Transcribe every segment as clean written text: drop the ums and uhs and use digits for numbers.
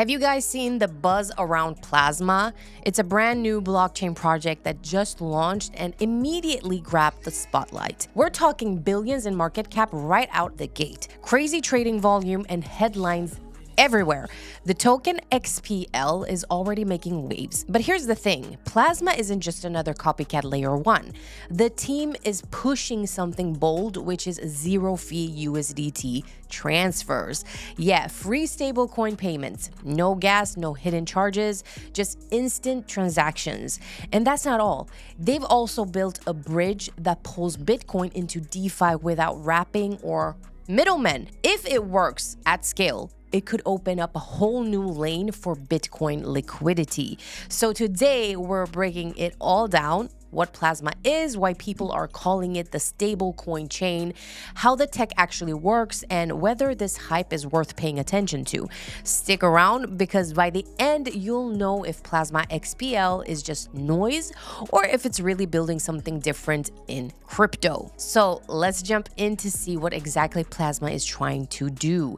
Have you guys seen the buzz around Plasma? It's a brand new blockchain project that just launched and immediately grabbed the spotlight. We're talking billions in market cap right out the gate, crazy trading volume, and headlines everywhere. The token XPL is already making waves. But here's the thing, Plasma isn't just another copycat layer 1. The team is pushing something bold, which is zero-fee USDT transfers. Yeah, free stablecoin payments. No gas, no hidden charges, just instant transactions. And that's not all. They've also built a bridge that pulls Bitcoin into DeFi without wrapping or middlemen. If it works at scale, it could open up a whole new lane for Bitcoin liquidity. So today we're breaking it all down: what Plasma is, why people are calling it the stablecoin chain, how the tech actually works, and whether this hype is worth paying attention to. Stick around, because by the end, you'll know if Plasma XPL is just noise or if it's really building something different in crypto. So let's jump in to see what exactly Plasma is trying to do.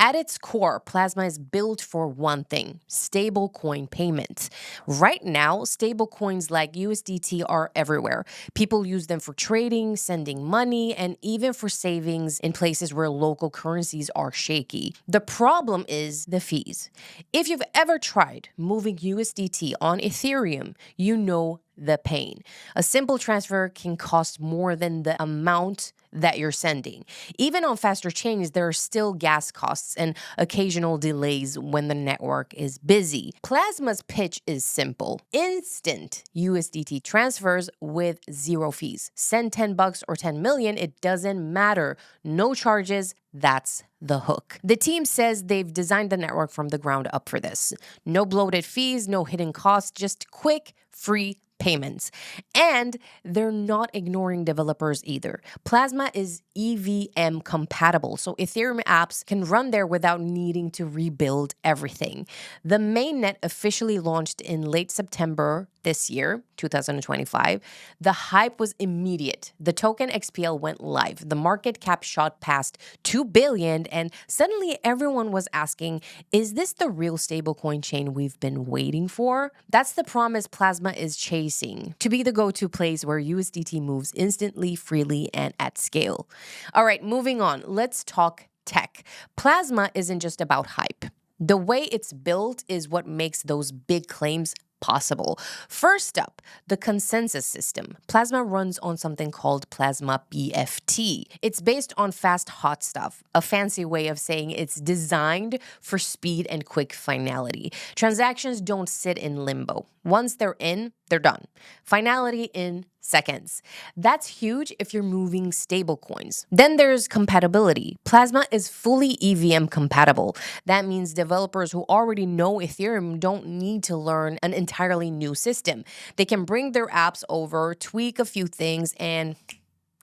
At its core, Plasma is built for one thing: stablecoin payments. Right now, stablecoins like USDT are everywhere. People use them for trading, sending money, and even for savings in places where local currencies are shaky. The problem is the fees. If you've ever tried moving USDT on Ethereum, you know the pain. A simple transfer can cost more than the amount that you're sending. Even on faster chains, there are still gas costs and occasional delays when the network is busy. Plasma's pitch is simple: instant USDT transfers with zero fees. Send $10 or 10 million, it doesn't matter. No charges. That's the hook. The team says they've designed the network from the ground up for this. No bloated fees, no hidden costs, just quick, free payments. And they're not ignoring developers either. Plasma is EVM compatible, so Ethereum apps can run there without needing to rebuild everything. The mainnet officially launched in late September this year, 2025. The hype was immediate. The token XPL went live. The market cap shot past 2 billion, and suddenly everyone was asking, is this the real stablecoin chain we've been waiting for? That's the promise Plasma is chasing: to be the go-to place where USDT moves instantly, freely, and at scale. All right, moving on. Let's talk tech. Plasma isn't just about hype. The way it's built is what makes those big claims possible. First up, the consensus system. Plasma runs on something called PlasmaBFT. It's based on fast hot stuff, a fancy way of saying it's designed for speed and quick finality. Transactions don't sit in limbo. Once they're in, they're done. Finality in seconds. That's huge if you're moving stablecoins. Then there's compatibility. Plasma is fully EVM compatible. That means developers who already know Ethereum don't need to learn an entirely new system. They can bring their apps over, tweak a few things, and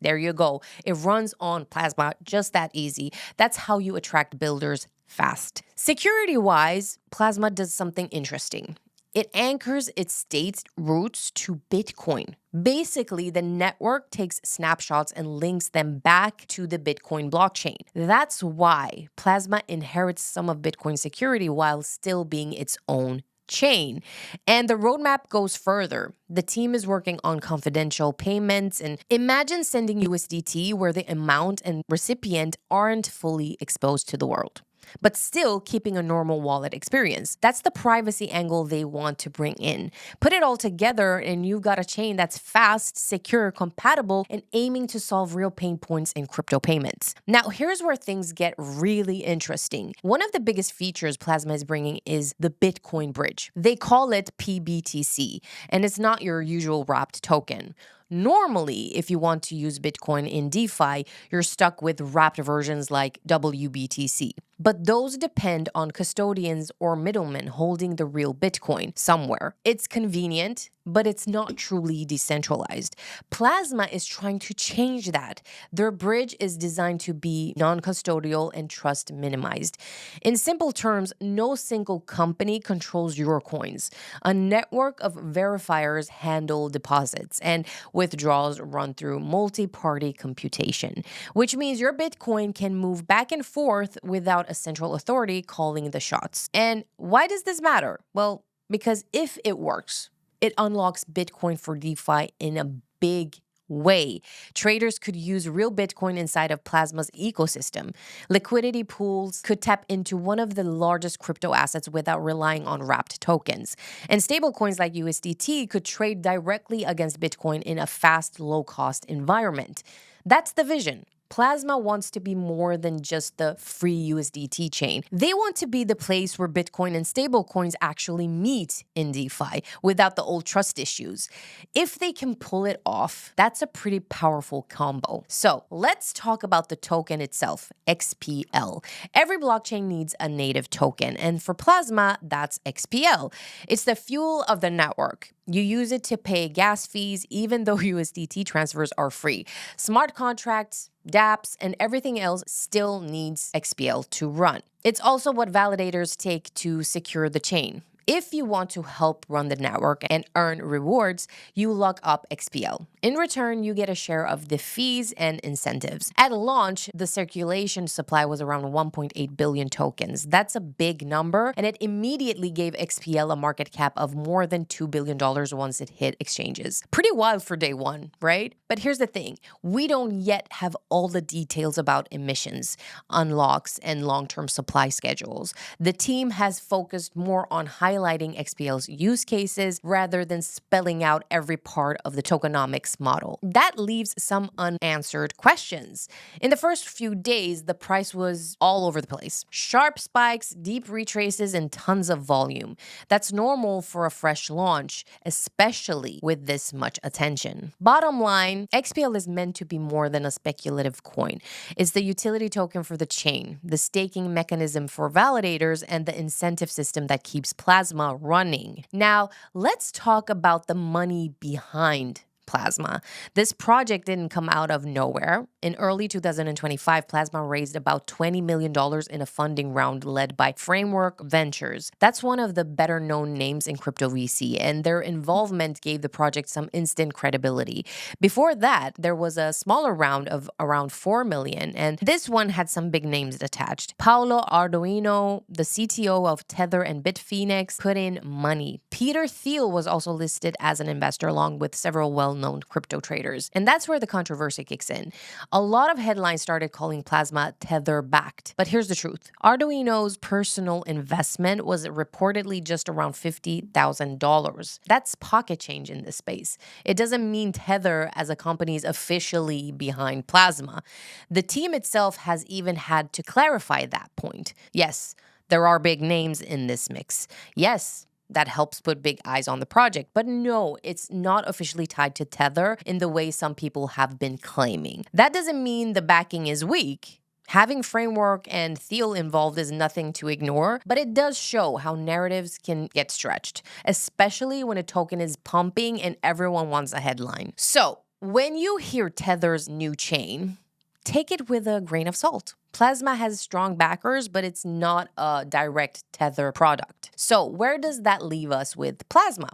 there you go. It runs on Plasma, just that easy. That's how you attract builders fast. Security-wise, Plasma does something interesting. It anchors its state's roots to Bitcoin. Basically, the network takes snapshots and links them back to the Bitcoin blockchain. That's why Plasma inherits some of Bitcoin security while still being its own chain. And the roadmap goes further. The team is working on confidential payments, and imagine sending USDT where the amount and recipient aren't fully exposed to the world, but still keeping a normal wallet experience. That's the privacy angle they want to bring in. Put it all together and you've got a chain that's fast, secure, compatible, and aiming to solve real pain points in crypto payments. Now, here's where things get really interesting. One of the biggest features Plasma is bringing is the Bitcoin bridge. They call it pBTC, and it's not your usual wrapped token. Normally, if you want to use Bitcoin in DeFi, you're stuck with wrapped versions like WBTC. But those depend on custodians or middlemen holding the real Bitcoin somewhere. It's convenient, but it's not truly decentralized. Plasma is trying to change that. Their bridge is designed to be non-custodial and trust minimized. In simple terms, no single company controls your coins. A network of verifiers handle deposits, and withdrawals run through multi-party computation, which means your Bitcoin can move back and forth without a central authority calling the shots. And why does this matter? Well, because if it works, it unlocks Bitcoin for DeFi in a big way. Traders could use real Bitcoin inside of Plasma's ecosystem. Liquidity pools could tap into one of the largest crypto assets without relying on wrapped tokens. And stablecoins like USDT could trade directly against Bitcoin in a fast, low-cost environment. That's the vision. Plasma wants to be more than just the free USDT chain. They want to be the place where Bitcoin and stablecoins actually meet in DeFi without the old trust issues. If they can pull it off, that's a pretty powerful combo. So let's talk about the token itself, XPL. Every blockchain needs a native token, and for Plasma, that's XPL. It's the fuel of the network. You use it to pay gas fees, even though USDT transfers are free. Smart contracts, dApps, and everything else still needs XPL to run. It's also what validators take to secure the chain. If you want to help run the network and earn rewards, you lock up XPL. In return, you get a share of the fees and incentives. At launch, the circulation supply was around 1.8 billion tokens. That's a big number, and it immediately gave XPL a market cap of more than $2 billion once it hit exchanges. Pretty wild for day one, right? But here's the thing. We don't yet have all the details about emissions, unlocks, and long-term supply schedules. The team has focused more on highlighting XPL's use cases rather than spelling out every part of the tokenomics model. That leaves some unanswered questions. In the first few days, the price was all over the place. Sharp spikes, deep retraces, and tons of volume. That's normal for a fresh launch, especially with this much attention. Bottom line, XPL is meant to be more than a speculative coin. It's the utility token for the chain, the staking mechanism for validators, and the incentive system that keeps Plasma running. Now, let's talk about the money behind Plasma. This project didn't come out of nowhere. In early 2025, Plasma raised about $20 million in a funding round led by Framework Ventures. That's one of the better-known names in crypto VC, and their involvement gave the project some instant credibility. Before that, there was a smaller round of around $4 million, and this one had some big names attached. Paolo Ardoino, the CTO of Tether and Bitfinex, put in money. Peter Thiel was also listed as an investor along with several well-known crypto traders. And that's where the controversy kicks in. A lot of headlines started calling Plasma Tether-backed. But here's the truth. Arduino's personal investment was reportedly just around $50,000. That's pocket change in this space. It doesn't mean Tether as a company is officially behind Plasma. The team itself has even had to clarify that point. Yes, there are big names in this mix. Yes, that helps put big eyes on the project. But no, it's not officially tied to Tether in the way some people have been claiming. That doesn't mean the backing is weak. Having Framework and Thiel involved is nothing to ignore, but it does show how narratives can get stretched, especially when a token is pumping and everyone wants a headline. So, when you hear Tether's new chain, take it with a grain of salt. Plasma has strong backers, but it's not a direct Tether product. So where does that leave us with Plasma?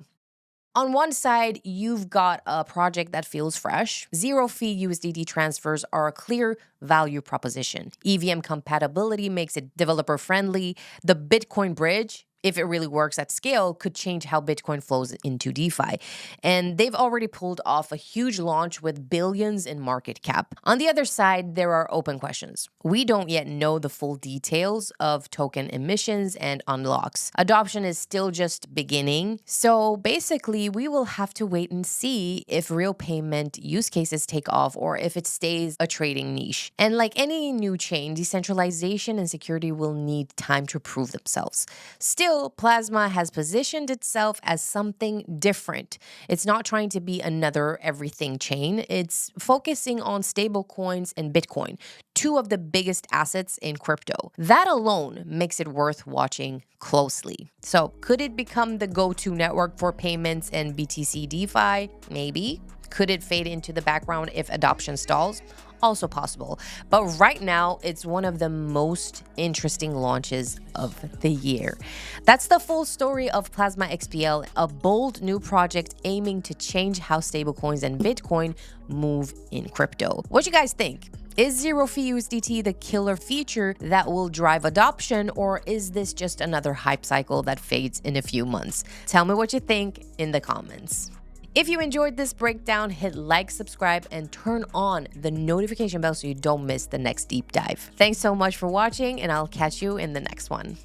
On one side, you've got a project that feels fresh. Zero-fee USDT transfers are a clear value proposition. EVM compatibility makes it developer-friendly. The Bitcoin bridge, if it really works at scale, could change how Bitcoin flows into DeFi. And they've already pulled off a huge launch with billions in market cap. On the other side, there are open questions. We don't yet know the full details of token emissions and unlocks. Adoption is still just beginning. So basically, we will have to wait and see if real payment use cases take off or if it stays a trading niche. And like any new chain, decentralization and security will need time to prove themselves. Still, Still, Plasma has positioned itself as something different. It's not trying to be another everything chain. It's focusing on stablecoins and Bitcoin, two of the biggest assets in crypto. That alone makes it worth watching closely. So, could it become the go-to network for payments and BTC DeFi? Maybe. Could it fade into the background if adoption stalls? Also possible. But right now, it's one of the most interesting launches of the year. That's the full story of Plasma XPL, a bold new project aiming to change how stablecoins and Bitcoin move in crypto. What you guys think? Is zero fee USDT the killer feature that will drive adoption, or is this just another hype cycle that fades in a few months? Tell me what you think in the comments. If you enjoyed this breakdown, hit like, subscribe, and turn on the notification bell so you don't miss the next deep dive. Thanks so much for watching, and I'll catch you in the next one.